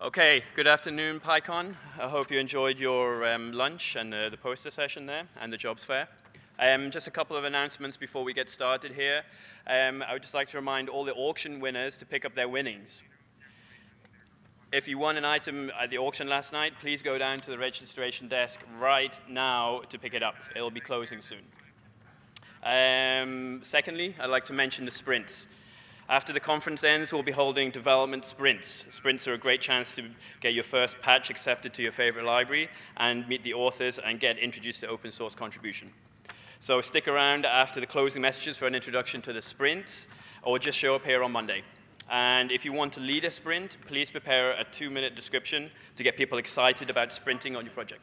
Okay, good afternoon, PyCon. I hope you enjoyed your lunch and the poster session there and the jobs fair. Just a couple of announcements before we get started here. I would just like to remind all the auction winners to pick up their winnings. If you won an item at the auction last night, please go down to the registration desk right now to pick it up. It'll be closing soon. Secondly, I'd like to mention the sprints. After the conference ends, we'll be holding development sprints. Sprints are a great chance to get your first patch accepted to your favorite library and meet the authors and get introduced to open source contribution. So stick around after the closing messages for an introduction to the sprints, or just show up here on Monday. And if you want to lead a sprint, please prepare a 2-minute description to get people excited about sprinting on your project.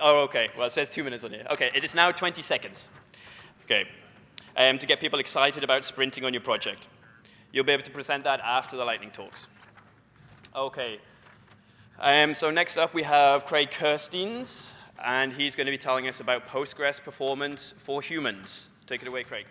Oh, okay. Well, it says 2 minutes on here. Okay, it is now 20 seconds. Okay. To get people excited about sprinting on your project. You'll be able to present that after the lightning talks. Okay. So next up we have Craig Kerstiens, and he's going to be telling us about Postgres performance for humans. Take it away, Craig.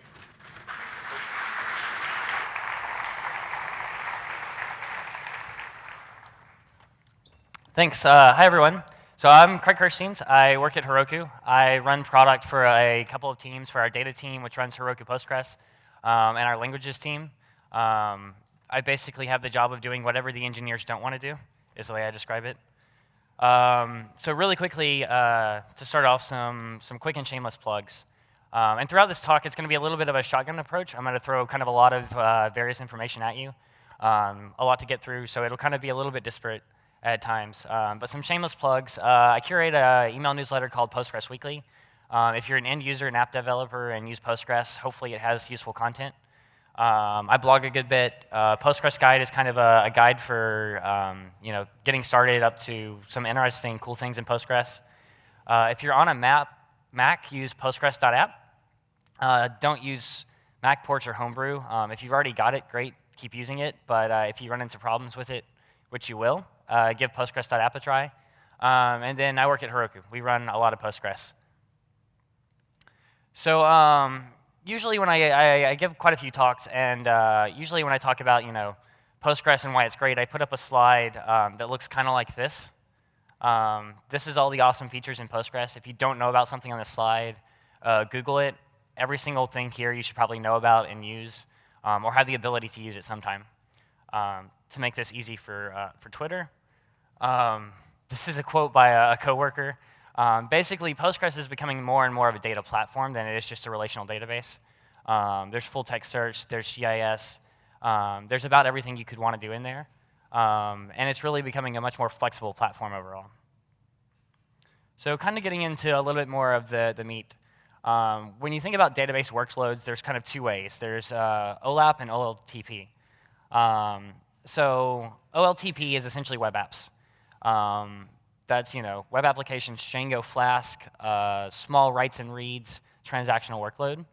Thanks. Hi, everyone. So I'm Craig Kerstiens. I work at Heroku. I run product for a couple of teams, for our data team, which runs Heroku Postgres, and our languages team. I basically have the job of doing whatever the engineers don't want to do, is the way I describe it. So really quickly, to start off, some quick and shameless plugs. And throughout this talk, it's going to be a little bit of a shotgun approach. I'm going to throw kind of a lot of various information at you, a lot to get through, so it'll kind of be a little bit disparate at times. But some shameless plugs. I curate an email newsletter called Postgres Weekly. If you're an end user, an app developer, and use Postgres, hopefully it has useful content. I blog a good bit. Postgres Guide is kind of a guide for getting started up to some interesting, cool things in Postgres. If you're on a Mac, use postgres.app. Don't use Mac ports or Homebrew. If you've already got it, great, keep using it. But if you run into problems with it, which you will, give postgres.app a try. And then I work at Heroku. We run a lot of Postgres. So usually when I give quite a few talks, and usually when I talk about Postgres and why it's great, I put up a slide that looks kind of like this. This is all the awesome features in Postgres. If you don't know about something on this slide, Google it. Every single thing here you should probably know about and use, or have the ability to use it sometime. To make this easy for Twitter. This is a quote by a coworker. Basically, Postgres is becoming more and more of a data platform than it is just a relational database. There's full text search, there's GIS, there's about everything you could want to do in there. And it's really becoming a much more flexible platform overall. So kind of getting into a little bit more of the meat. When you think about database workloads, there's kind of two ways. There's OLAP and OLTP. So OLTP is essentially web apps. That's web applications, Django, Flask, small writes and reads, transactional workload.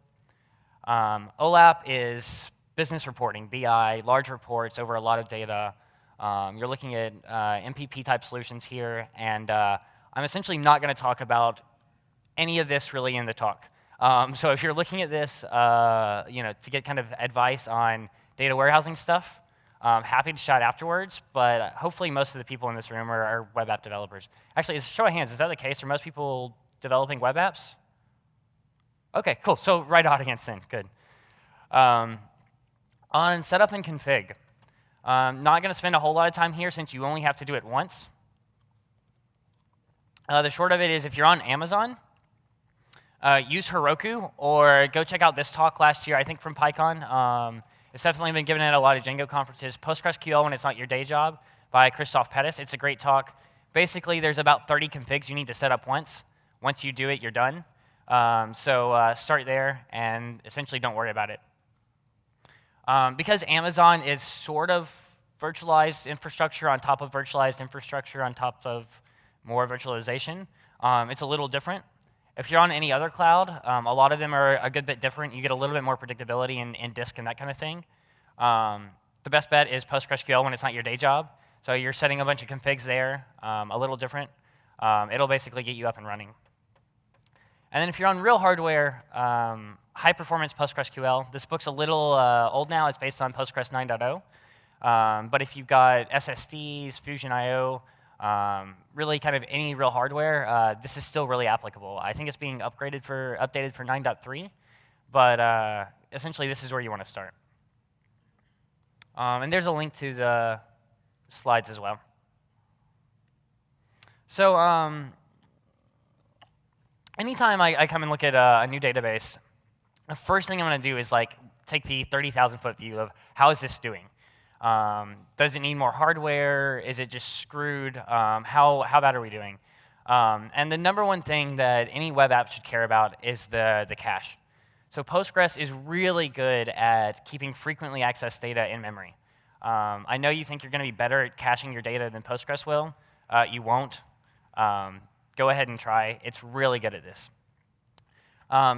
OLAP is business reporting, BI, large reports over a lot of data. You're looking at MPP type solutions here, and I'm essentially not going to talk about any of this really in the talk. So if you're looking at this, to get kind of advice on data warehousing stuff, happy to chat afterwards, but hopefully most of the people in this room are web app developers. Actually, show of hands, is that the case? Are most people developing web apps? Okay, cool. So right audience then, good. On setup and config, not going to spend a whole lot of time here since you only have to do it once. The short of it is if you're on Amazon, use Heroku, or go check out this talk last year, I think from PyCon. It's definitely been given at a lot of Django conferences. PostgreSQL When It's Not Your Day Job by Christoph Pettis. It's a great talk. Basically, there's about 30 configs you need to set up once. Once you do it, you're done. So start there, and essentially don't worry about it. Because Amazon is sort of virtualized infrastructure on top of virtualized infrastructure on top of more virtualization, it's a little different. If you're on any other cloud, a lot of them are a good bit different. You get a little bit more predictability in disk and that kind of thing. The best bet is PostgreSQL When It's Not Your Day Job. So you're setting a bunch of configs there, a little different. It'll basically get you up and running. And then if you're on real hardware, high performance PostgreSQL. This book's a little old now. It's based on Postgres 9.0. But if you've got SSDs, Fusion I/O, really kind of any real hardware, this is still really applicable. I think it's being updated for 9.3, but essentially this is where you want to start. And there's a link to the slides as well. So anytime I come and look at a new database, the first thing I'm going to do is take the 30,000-foot view of how is this doing. Does it need more hardware? Is it just screwed? How bad are we doing? And the number one thing that any web app should care about is the cache. So Postgres is really good at keeping frequently accessed data in memory. I know you think you're going to be better at caching your data than Postgres will. You won't. Go ahead and try. It's really good at this.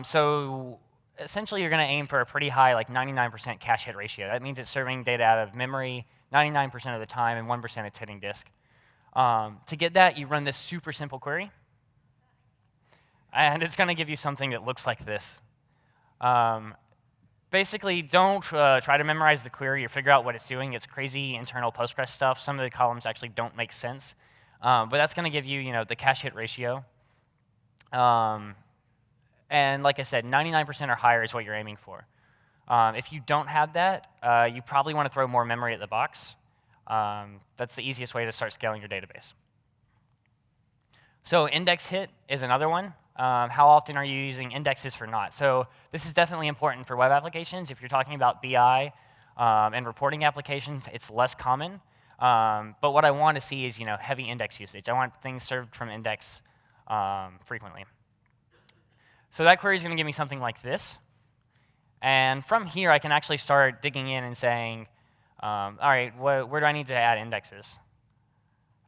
So essentially, you're going to aim for a pretty high, 99% cache hit ratio. That means it's serving data out of memory 99% of the time, and 1% it's hitting disk. To get that, you run this super simple query. And it's going to give you something that looks like this. Basically, don't try to memorize the query or figure out what it's doing. It's crazy internal Postgres stuff. Some of the columns actually don't make sense. But that's going to give you, the cache hit ratio. And like I said, 99% or higher is what you're aiming for. If you don't have that, you probably want to throw more memory at the box. That's the easiest way to start scaling your database. So index hit is another one. How often are you using indexes for not? So this is definitely important for web applications. If you're talking about BI and reporting applications, it's less common. But what I want to see is heavy index usage. I want things served from index frequently. So that query is going to give me something like this. And from here, I can actually start digging in and saying, all right, where do I need to add indexes?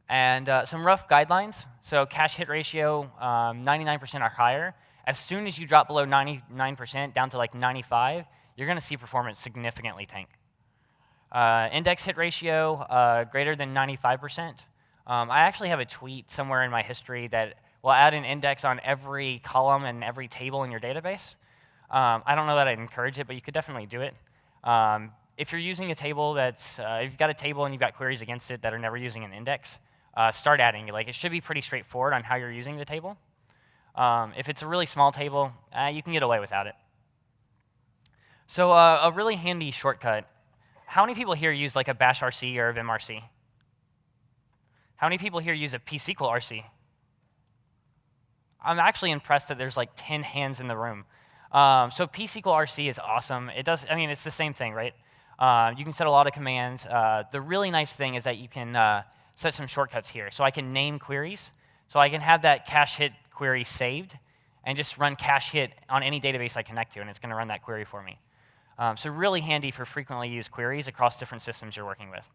And some rough guidelines. So cache hit ratio, 99% or higher. As soon as you drop below 99% down to 95, you're going to see performance significantly tank. Index hit ratio, greater than 95%. I actually have a tweet somewhere in my history that will add an index on every column and every table in your database. I don't know that I'd encourage it, but you could definitely do it. If you're using a table that's, if you've got a table and you've got queries against it that are never using an index, start adding it. It should be pretty straightforward on how you're using the table. If it's a really small table, you can get away without it. So a really handy shortcut. How many people here use a bash RC or a vimrc? How many people here use a psqlrc? I'm actually impressed that there's 10 hands in the room. So psqlrc is awesome. It's the same thing, right? You can set a lot of commands. The really nice thing is that you can set some shortcuts here. So I can name queries. So I can have that cache hit query saved and just run cache hit on any database I connect to, and it's going to run that query for me. So really handy for frequently used queries across different systems you're working with.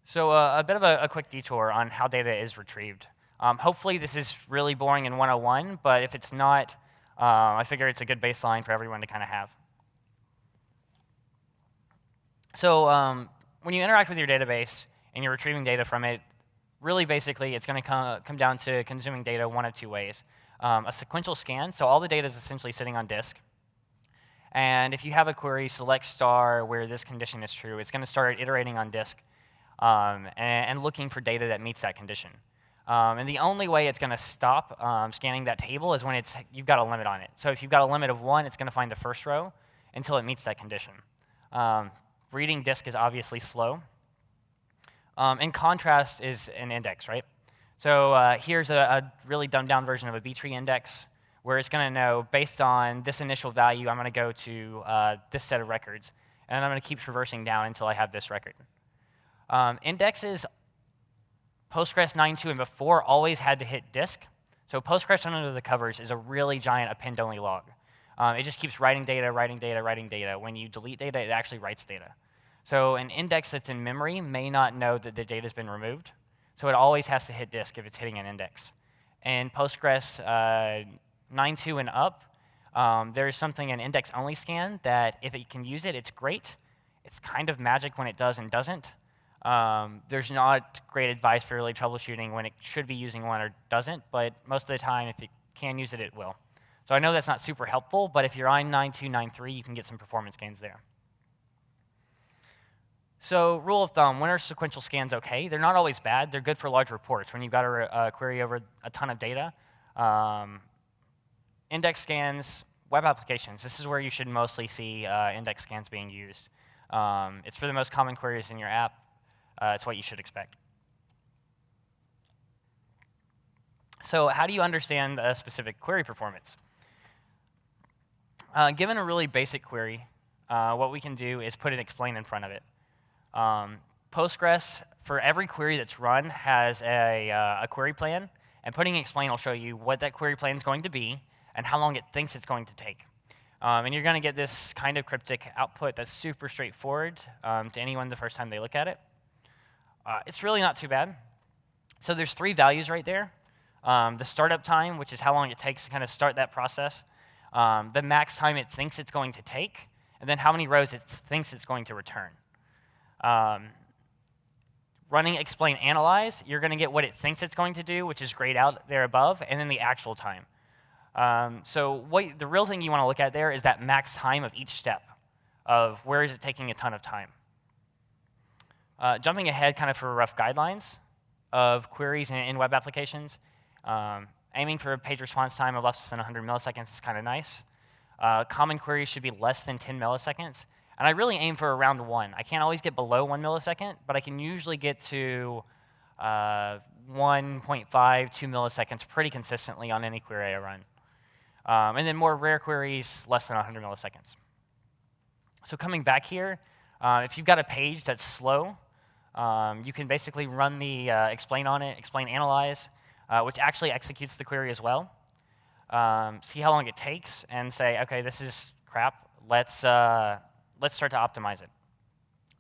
So a bit of a quick detour on how data is retrieved. Hopefully this is really boring in 101, but if it's not, I figure it's a good baseline for everyone to kind of have. So when you interact with your database and you're retrieving data from it, really basically it's going to come down to consuming data one of two ways. A sequential scan, so all the data is essentially sitting on disk. And if you have a query, select star where this condition is true, it's going to start iterating on disk and looking for data that meets that condition. And the only way it's going to stop scanning that table is when you've got a limit on it. So if you've got a limit of 1, it's going to find the first row until it meets that condition. Reading disk is obviously slow. In contrast is an index, right? So here's a really dumbed-down version of a B-tree index where it's going to know, based on this initial value, I'm going to go to this set of records. And I'm going to keep traversing down until I have this record. Indexes, Postgres 9.2 and before always had to hit disk. So Postgres under the covers is a really giant append-only log. It just keeps writing data, writing data, writing data. When you delete data, it actually writes data. So an index that's in memory may not know that the data's been removed. So it always has to hit disk if it's hitting an index. And Postgres 9.2 and up, there's something, an index-only scan, that if it can use it, it's great. It's kind of magic when it does and doesn't. There's not great advice for really troubleshooting when it should be using one or doesn't, but most of the time, if it can use it, it will. So I know that's not super helpful, but if you're on 9.2, 9.3, you can get some performance gains there. So rule of thumb, when are sequential scans okay? They're not always bad. They're good for large reports when you've got a query over a ton of data. Index scans, web applications. This is where you should mostly see index scans being used. It's for the most common queries in your app. It's what you should expect. So how do you understand a specific query performance? Given a really basic query, what we can do is put an explain in front of it. Postgres, for every query that's run, has a query plan, and putting explain will show you what that query plan is going to be and how long it thinks it's going to take. And you're going to get this kind of cryptic output that's super straightforward to anyone the first time they look at it. It's really not too bad. So there's 3 values right there. The startup time, which is how long it takes to kind of start that process. The max time it thinks it's going to take, and then how many rows it thinks it's going to return. Running explain analyze, you're going to get what it thinks it's going to do, which is grayed out there above, and then the actual time. So the real thing you want to look at there is that max time of each step of where is it taking a ton of time. Jumping ahead kind of for rough guidelines of queries in web applications, aiming for a page response time of less than 100 milliseconds is kind of nice. Common queries should be less than 10 milliseconds. And I really aim for around 1. I can't always get below 1 millisecond, but I can usually get to 1.5, 2 milliseconds pretty consistently on any query I run. And then more rare queries, less than 100 milliseconds. So coming back here, if you've got a page that's slow, you can basically run the explain on it, explain analyze, which actually executes the query as well. See how long it takes and say, okay, this is crap. Let's start to optimize it.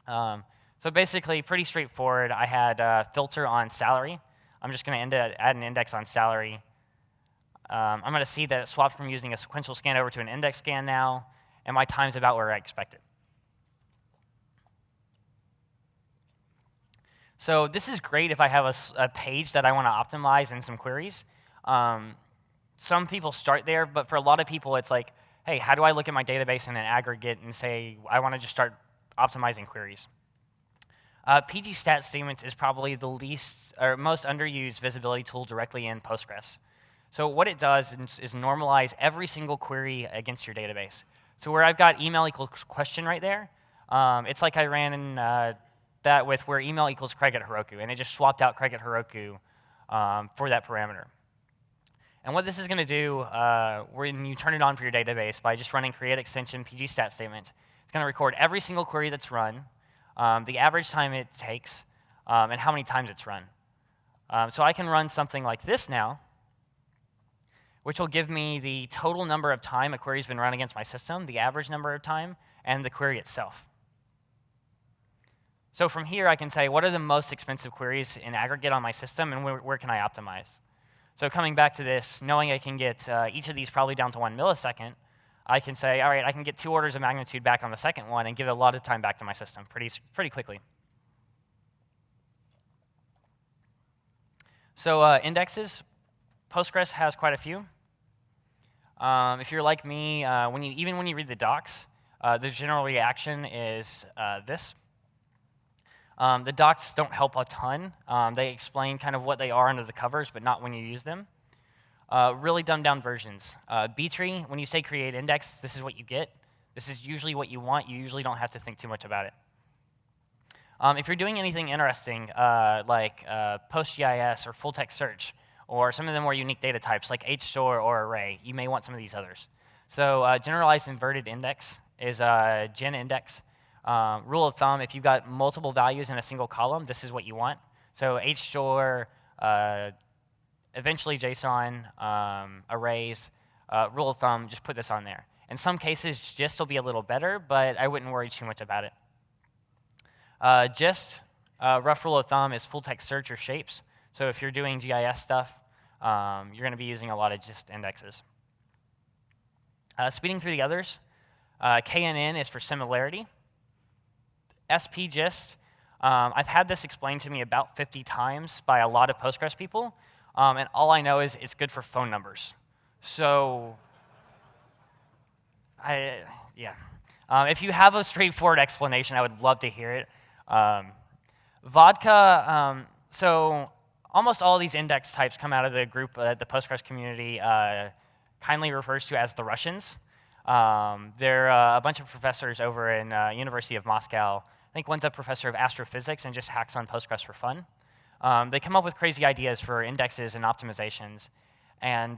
So basically, pretty straightforward. I had filter on salary. I'm just going to add an index on salary. I'm going to see that it swapped from using a sequential scan over to an index scan now, and my time's about where I expected. So this is great if I have a page that I want to optimize in some queries. Some people start there, but for a lot of people, it's like, hey, how do I look at my database in an aggregate and say, I want to just start optimizing queries? PG stat statements is probably the least or most underused visibility tool directly in Postgres. So what it does is normalize every single query against your database. So where I've got email equals question right there, it's like I ran that with where email equals Craig at Heroku, and it just swapped out Craig at Heroku for that parameter. And what this is going to do when you turn it on for your database by just running create extension PG stat statement, it's going to record every single query that's run, the average time it takes, and how many times it's run. So I can run something like this now, which will give me the total number of time a query's been run against my system, the average number of time, and the query itself. So from here, I can say, what are the most expensive queries in aggregate on my system, and where can I optimize? So coming back to this, knowing I can get each of these probably down to 1 millisecond, I can say, all right, I can get 2 orders of magnitude back on the second one and give a lot of time back to my system pretty quickly. So indexes, Postgres has quite a few. If you're like me, even when you read the docs, the general reaction is this. The docs don't help a ton. They explain kind of what they are under the covers, but not when you use them. Really dumbed down versions. B-tree, when you say create index, this is what you get. This is usually what you want. You usually don't have to think too much about it. If you're doing anything interesting, like PostGIS or full text search, or some of the more unique data types like Hstore or array, you may want some of these others. So generalized inverted index is gen index. Rule of thumb, if you've got multiple values in a single column, this is what you want. So Hstore, eventually JSON, arrays, rule of thumb, just put this on there. In some cases, gist will be a little better, but I wouldn't worry too much about it. Gist, rough rule of thumb is full text search or shapes. So if you're doing GIS stuff, you're going to be using a lot of gist indexes. Speeding through the others, KNN is for similarity. SPGIST, I've had this explained to me about 50 times by a lot of Postgres people, and all I know is it's good for phone numbers. So, yeah. If you have a straightforward explanation, I would love to hear it. Vodka, so almost all these index types come out of the group that the Postgres community kindly refers to as the Russians. They're a bunch of professors over in University of Moscow. I think one's a professor of astrophysics and just hacks on Postgres for fun. They come up with crazy ideas for indexes and optimizations. And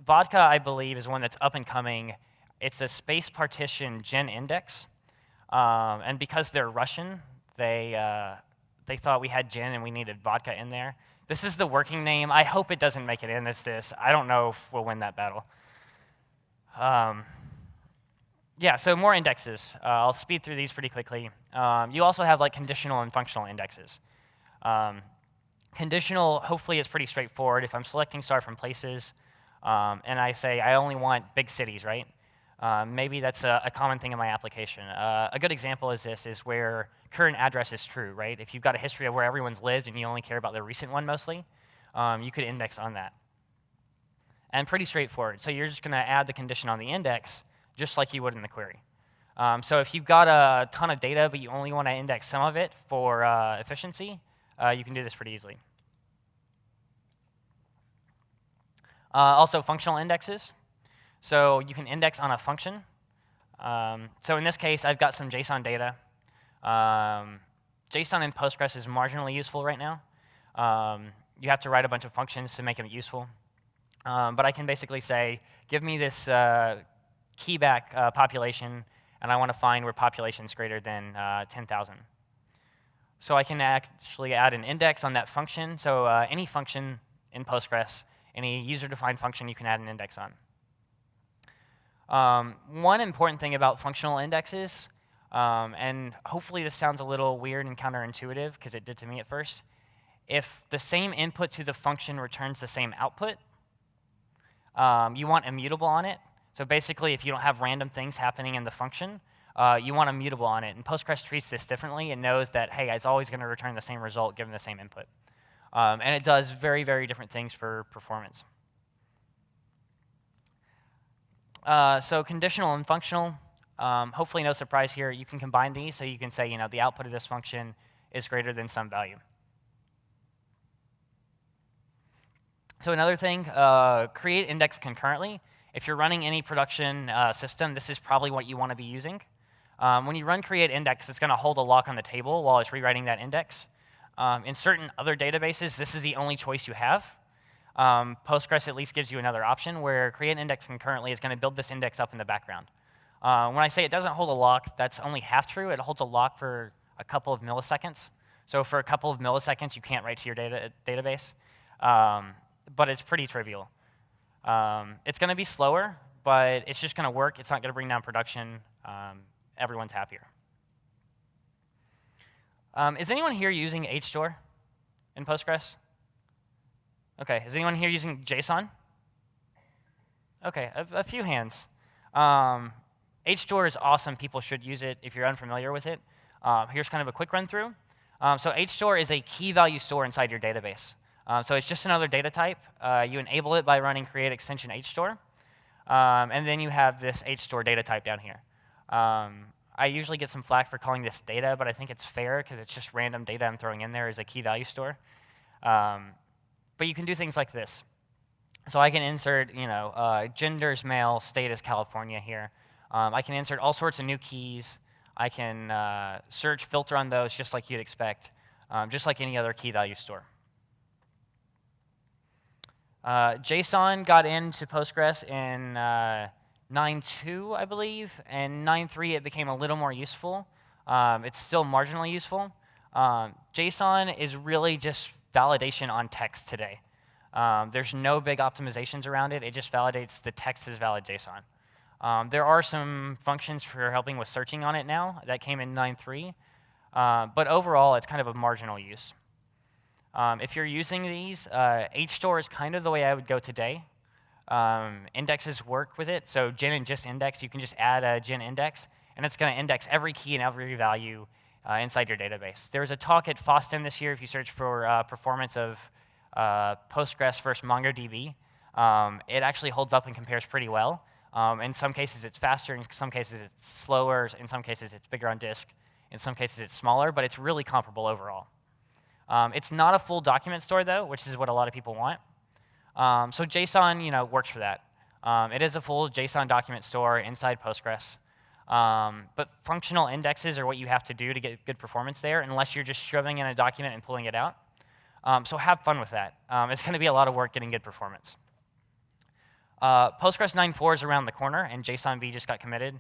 Vodka, I believe, is one that's up and coming. It's a space partition gen index. And because they're Russian, they thought we had gen and we needed vodka in there. This is the working name. I hope it doesn't make it in as this. I don't know if we'll win that battle. Yeah, so more indexes. I'll speed through these pretty quickly. You also have like conditional and functional indexes. Conditional, hopefully, is pretty straightforward. If I'm selecting star from places, and I say I only want big cities, right? Maybe that's a common thing in my application. A good example is this, is where current address is true, right? If you've got a history of where everyone's lived and you only care about the recent one mostly, you could index on that. And pretty straightforward. So you're just going to add the condition on the index, just like you would in the query. So if you've got a ton of data, but you only want to index some of it for efficiency, you can do this pretty easily. Also, functional indexes. So you can index on a function. So in this case, I've got some JSON data. JSON in Postgres is marginally useful right now. You have to write a bunch of functions to make them useful. But I can basically say, give me this keyback population, and I want to find where population is greater than 10,000. So I can actually add an index on that function. So any function in Postgres, any user-defined function, you can add an index on. One important thing about functional indexes, and hopefully this sounds a little weird and counterintuitive, because it did to me at first, if the same input to the function returns the same output, you want immutable on it. So basically, if you don't have random things happening in the function, you want immutable on it. And Postgres treats this differently. It knows that, hey, it's always going to return the same result given the same input. And it does very, very different things for performance. So conditional and functional, hopefully no surprise here. You can combine these, so you can say, the output of this function is greater than some value. So another thing, create index concurrently. If you're running any production system, this is probably what you want to be using. When you run create index, it's going to hold a lock on the table while it's rewriting that index. In certain other databases, this is the only choice you have. Postgres at least gives you another option where create index concurrently is going to build this index up in the background. When I say it doesn't hold a lock, that's only half true. It holds a lock for a couple of milliseconds. So for a couple of milliseconds, you can't write to your database. But it's pretty trivial. It's going to be slower, but it's just going to work. It's not going to bring down production. Everyone's happier. Is anyone here using Hstore in Postgres? OK, is anyone here using JSON? OK, a few hands. Hstore is awesome. People should use it if you're unfamiliar with it. Here's kind of a quick run through. So Hstore is a key value store inside your database. So it's just another data type. You enable it by running create extension Hstore. And then you have this Hstore data type down here. I usually get some flack for calling this data, but I think it's fair because it's just random data I'm throwing in there as a key value store. But you can do things like this. So I can insert, gender's male, state is California here. I can insert all sorts of new keys. I can search, filter on those just like you'd expect, just like any other key value store. JSON got into Postgres in 9.2, I believe, and 9.3 it became a little more useful. It's still marginally useful. JSON is really just validation on text today. There's no big optimizations around it. It just validates the text as valid JSON. There are some functions for helping with searching on it now that came in 9.3, but overall it's kind of a marginal use. If you're using these, Hstore is kind of the way I would go today. Indexes work with it, so gen and just index, you can just add a gen index, and it's going to index every key and every value inside your database. There was a talk at FOSDEM this year, if you search for performance of Postgres versus MongoDB. It actually holds up and compares pretty well. In some cases it's faster, in some cases it's slower, in some cases it's bigger on disk, In some cases, it's smaller, but it's really comparable overall. It's not a full document store, though, which is what a lot of people want. So JSON, works for that. It is a full JSON document store inside Postgres. But functional indexes are what you have to do to get good performance there, unless you're just shoving in a document and pulling it out. So have fun with that. It's going to be a lot of work getting good performance. Postgres 9.4 is around the corner, and JSONB just got committed.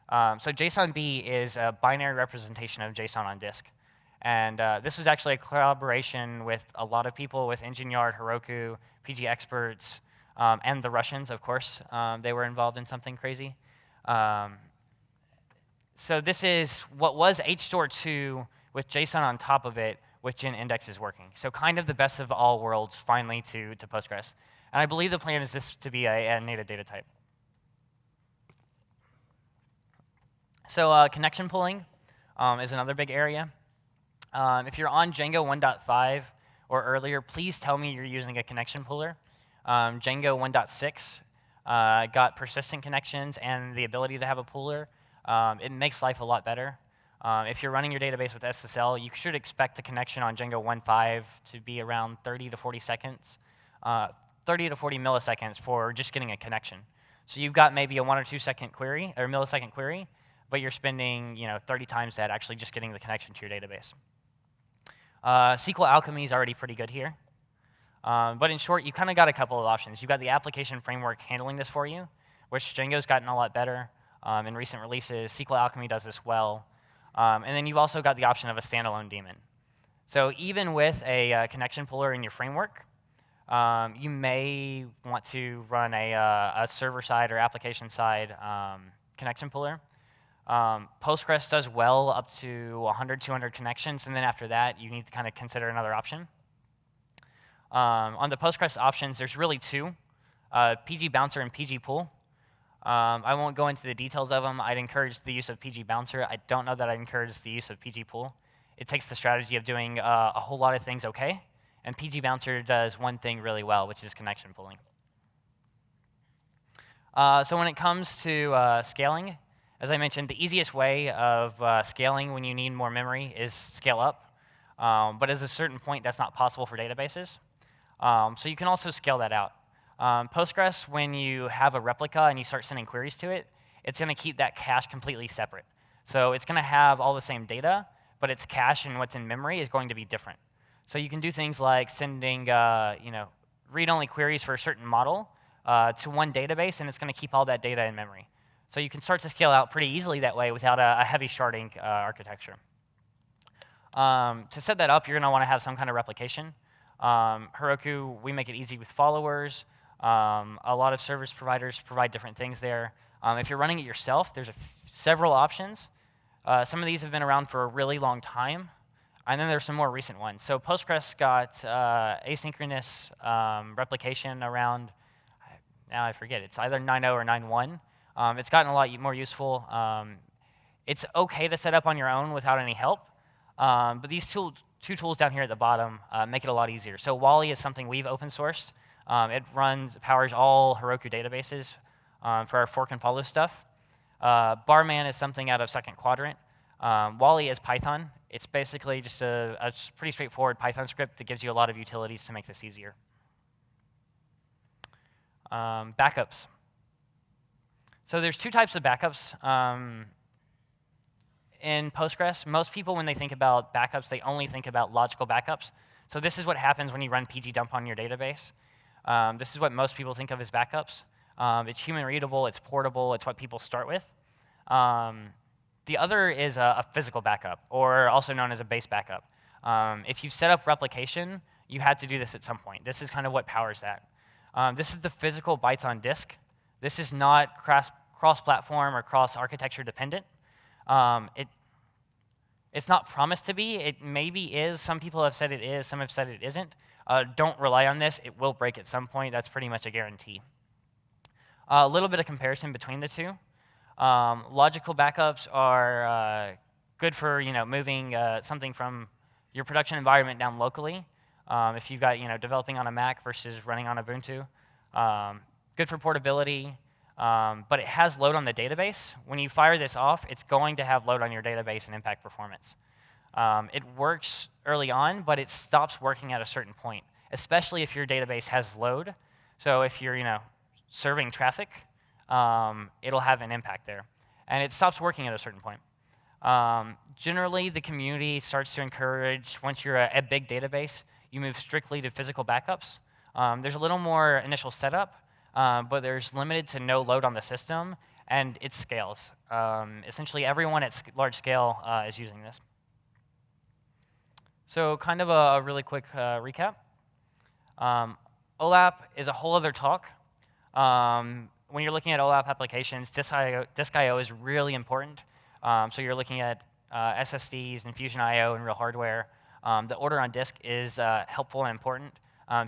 So JSONB is a binary representation of JSON on disk. And this was actually a collaboration with a lot of people, with Engineer, Heroku, PG Experts, and the Russians, of course. They were involved in something crazy. So this is what was Hstore 2 with JSON on top of it with Gen indexes working. So kind of the best of all worlds finally to Postgres. And I believe the plan is this to be a native data type. So connection pulling is another big area. If you're on Django 1.5 or earlier, please tell me you're using a connection puller. Django 1.6 got persistent connections and the ability to have a puller. It makes life a lot better. If you're running your database with SSL, you should expect the connection on Django 1.5 to be around 30 to 40 seconds, 30 to 40 milliseconds for just getting a connection. So you've got maybe a 1 or 2 second query, or millisecond query, but you're spending 30 times that actually just getting the connection to your database. SQL Alchemy is already pretty good here. But in short, you kind of got a couple of options. You've got the application framework handling this for you, which Django's gotten a lot better in recent releases. SQL Alchemy does this well. And then you've also got the option of a standalone daemon. So even with a connection puller in your framework, you may want to run a server-side or application-side connection puller. Postgres does well up to 100, 200 connections, and then after that, you need to kind of consider another option. On the Postgres options, there's really two, PG Bouncer and PG Pool. I won't go into the details of them. I'd encourage the use of PG Bouncer. I don't know that I'd encourage the use of PG Pool. It takes the strategy of doing a whole lot of things okay, and PG Bouncer does one thing really well, which is connection pulling. So when it comes to scaling, as I mentioned, the easiest way of scaling when you need more memory is scale up. But at a certain point, that's not possible for databases. So you can also scale that out. Postgres, when you have a replica and you start sending queries to it, it's going to keep that cache completely separate. So it's going to have all the same data, but its cache and what's in memory is going to be different. So you can do things like sending read-only queries for a certain model to one database, and it's going to keep all that data in memory. So you can start to scale out pretty easily that way without a heavy sharding architecture. To set that up, you're going to want to have some kind of replication. Heroku, we make it easy with followers. A lot of service providers provide different things there. If you're running it yourself, there's several options. Some of these have been around for a really long time, and then there's some more recent ones. So Postgres got asynchronous replication around, now I forget, it's either 9.0 or 9.1. It's gotten a lot more useful. It's okay to set up on your own without any help, but these two tools down here at the bottom make it a lot easier. So Wally is something we've open sourced. It powers all Heroku databases for our fork and follow stuff. Barman is something out of Second Quadrant. Wally is Python. It's basically just a pretty straightforward Python script that gives you a lot of utilities to make this easier. Backups. So there's two types of backups in Postgres. Most people, when they think about backups, they only think about logical backups. So this is what happens when you run pgdump on your database. This is what most people think of as backups. It's human readable, it's portable, it's what people start with. The other is a physical backup, or also known as a base backup. If you've set up replication, you had to do this at some point. This is kind of what powers that. This is the physical bytes on disk. This is not cross-platform or cross-architecture dependent. It's not promised to be. It maybe is. Some people have said it is. Some have said it isn't. Don't rely on this. It will break at some point. That's pretty much a guarantee. A little bit of comparison between the two. Logical backups are good for moving something from your production environment down locally. If you've got developing on a Mac versus running on Ubuntu. Good for portability. but it has load on the database. When you fire this off, it's going to have load on your database and impact performance. It works early on, but it stops working at a certain point, especially if your database has load. So if you're serving traffic, it'll have an impact there. And it stops working at a certain point. Generally, the community starts to encourage, once you're a big database, you move strictly to physical backups. There's a little more initial setup, but there's limited to no load on the system, and it scales. Essentially, everyone at large scale is using this. So kind of a really quick recap. OLAP is a whole other talk. When you're looking at OLAP applications, disk I/O is really important. So you're looking at SSDs and Fusion I/O and real hardware. The order on disk is helpful and important.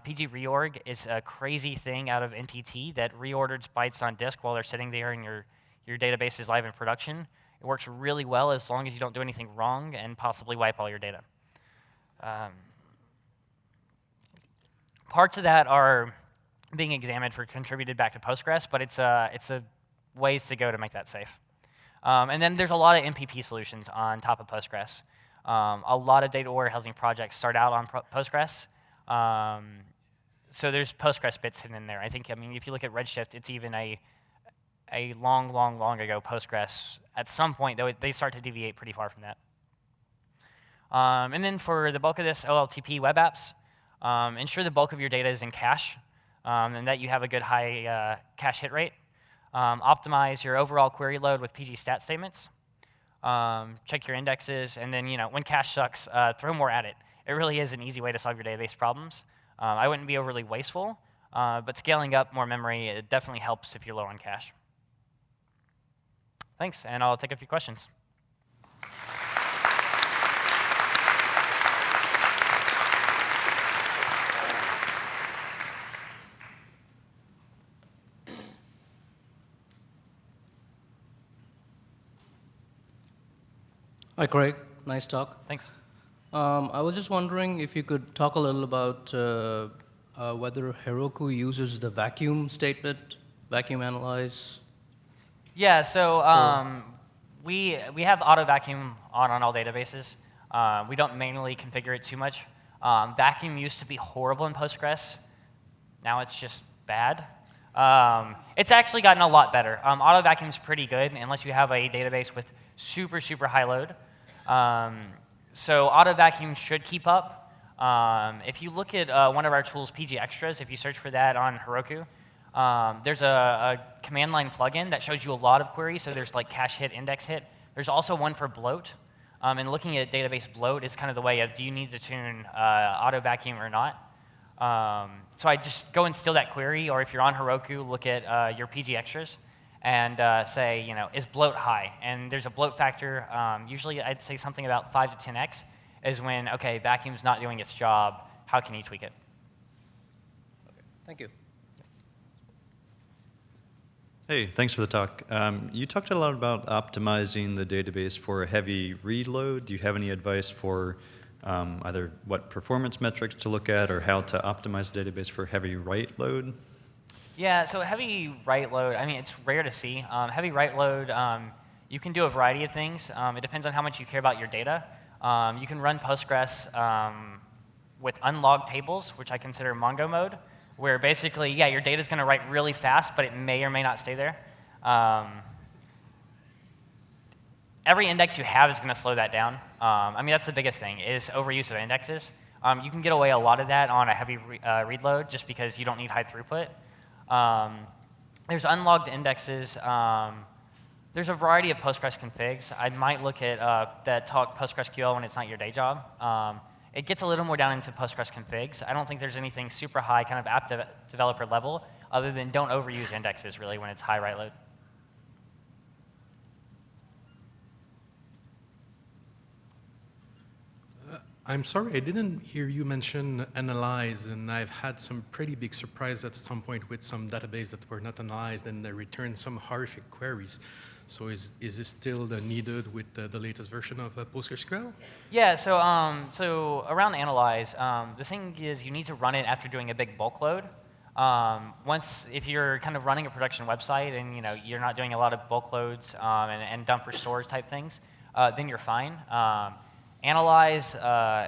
PG reorg is a crazy thing out of NTT that reorders bytes on disk while they're sitting there and your database is live in production. It works really well as long as you don't do anything wrong and possibly wipe all your data. Parts of that are being examined for contributed back to Postgres, but it's a ways to go to make that safe. And then there's a lot of MPP solutions on top of Postgres. A lot of data warehousing projects start out on Postgres. So there's Postgres bits hidden in there. I mean, if you look at Redshift, it's even a long ago Postgres. At some point, though, they start to deviate pretty far from that. And then for the bulk of this, OLTP web apps, ensure the bulk of your data is in cache, and that you have a good high cache hit rate. Optimize your overall query load with PG stat statements. Check your indexes, and then when cache sucks, throw more at it. It really is an easy way to solve your database problems. I wouldn't be overly wasteful, but scaling up more memory, it definitely helps if you're low on cache. Thanks, and I'll take a few questions. Hi, Craig. Nice talk. Thanks. I was just wondering if you could talk a little about whether Heroku uses the vacuum statement, vacuum analyze. Yeah, so we have auto vacuum on all databases. We don't manually configure it too much. Vacuum used to be horrible in Postgres. Now it's just bad. It's actually gotten a lot better. Auto vacuum is pretty good unless you have a database with super high load. So auto vacuum should keep up. If you look at one of our tools, PG Extras, if you search for that on Heroku, there's a command line plugin that shows you a lot of queries. So there's like cache hit, index hit. There's also one for bloat. And looking at database bloat is kind of the way of do you need to tune auto vacuum or not. So I just go and steal that query, or if you're on Heroku, look at your PG Extras and say, is bloat high? And there's a bloat factor. Usually I'd say something about 5 to 10x is when, okay, vacuum's not doing its job. How can you tweak it? Okay, thank you. Hey, thanks for the talk. You talked a lot about optimizing the database for a heavy read load. Do you have any advice for either what performance metrics to look at or how to optimize the database for heavy write load? Yeah, so heavy write load, I mean, it's rare to see. Heavy write load, you can do a variety of things. It depends on how much you care about your data. You can run Postgres with unlogged tables, which I consider Mongo mode, where basically, yeah, your data is going to write really fast, but it may or may not stay there. Every index you have is going to slow that down. I mean, that's the biggest thing, is overuse of indexes. You can get away a lot of that on a heavy read load just because you don't need high throughput. There's unlogged indexes. There's a variety of Postgres configs. I might look at that talk PostgreSQL when it's not your day job. It gets a little more down into Postgres configs. I don't think there's anything super high, kind of app developer level, other than don't overuse indexes really when it's high write load. I'm sorry, I didn't hear you mention analyze, and I've had some pretty big surprise at some point with some database that were not analyzed, and they returned some horrific queries. So is this still needed with the latest version of PostgreSQL? Yeah, so around analyze, the thing is you need to run it after doing a big bulk load. If you're kind of running a production website and you're not doing a lot of bulk loads and dump restores type things, then you're fine. Analyze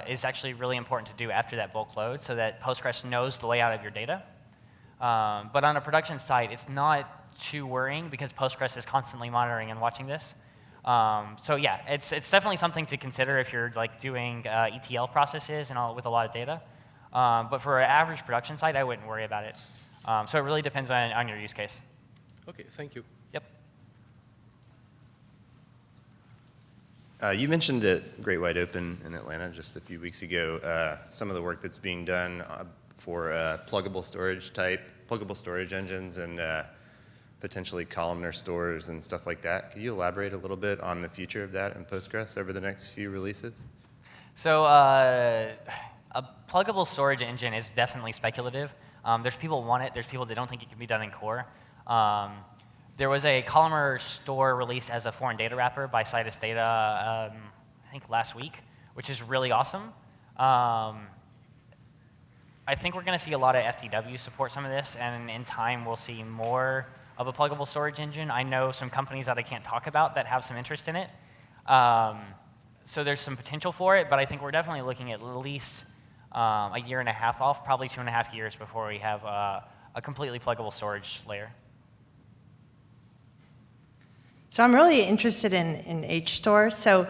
is actually really important to do after that bulk load so that Postgres knows the layout of your data. But on a production site, it's not too worrying because Postgres is constantly monitoring and watching this. So yeah, it's definitely something to consider if you're like doing ETL processes and all with a lot of data. But for an average production site, I wouldn't worry about it. So it really depends on your use case. Okay, thank you. Yep. You mentioned at Great Wide Open in Atlanta just a few weeks ago some of the work that's being done for pluggable storage engines and potentially columnar stores and stuff like that. Could you elaborate a little bit on the future of that in Postgres over the next few releases? So a pluggable storage engine is definitely speculative. There's people who want it. There's people that don't think it can be done in core. There was a columnar store released as a foreign data wrapper by Citus Data, I think last week, which is really awesome. I think we're going to see a lot of FTW support some of this, and in time we'll see more of a pluggable storage engine. I know some companies that I can't talk about that have some interest in it. So there's some potential for it, but I think we're definitely looking at least a year and a half off, probably 2.5 years before we have a completely pluggable storage layer. So I'm really interested in Hstore. So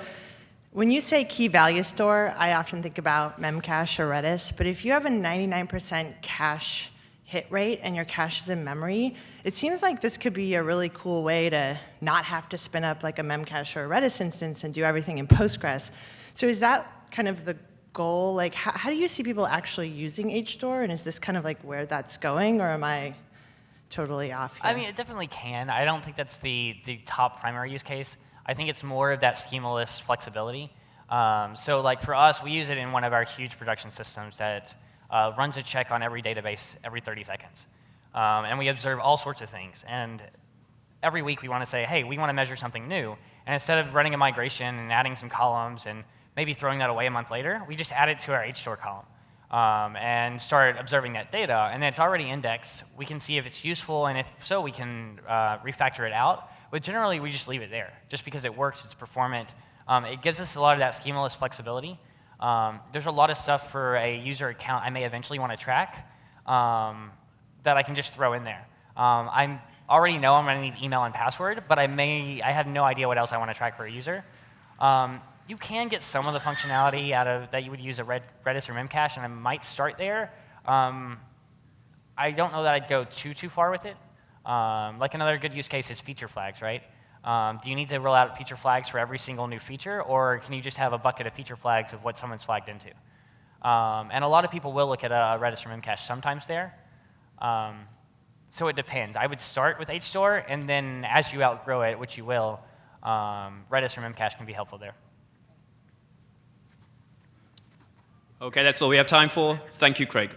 when you say key value store, I often think about Memcache or Redis. But if you have a 99% cache hit rate and your cache is in memory, it seems like this could be a really cool way to not have to spin up like a Memcache or a Redis instance and do everything in Postgres. So is that kind of the goal? Like, how do you see people actually using Hstore? And is this kind of like where that's going, or am I totally off here? I mean, it definitely can. I don't think that's the top primary use case. I think it's more of that schemaless flexibility. So like for us, we use it in one of our huge production systems that runs a check on every database every 30 seconds. And we observe all sorts of things. And every week we want to say, hey, we want to measure something new. And instead of running a migration and adding some columns and maybe throwing that away a month later, we just add it to our Hstore column and start observing that data. And then it's already indexed. We can see if it's useful, and if so, we can refactor it out. But generally, we just leave it there. Just because it works, it's performant. It gives us a lot of that schemaless flexibility. There's a lot of stuff for a user account I may eventually want to track that I can just throw in there. I already know I'm going to need email and password, but I have no idea what else I want to track for a user. You can get some of the functionality out of that you would use a Redis or Memcache, and I might start there. I don't know that I'd go too far with it. Like another good use case is feature flags, right? Do you need to roll out feature flags for every single new feature, or can you just have a bucket of feature flags of what someone's flagged into? And a lot of people will look at a Redis or Memcache sometimes there. So it depends. I would start with Hstore, and then as you outgrow it, which you will, Redis or Memcache can be helpful there. Okay, that's all we have time for. Thank you, Craig.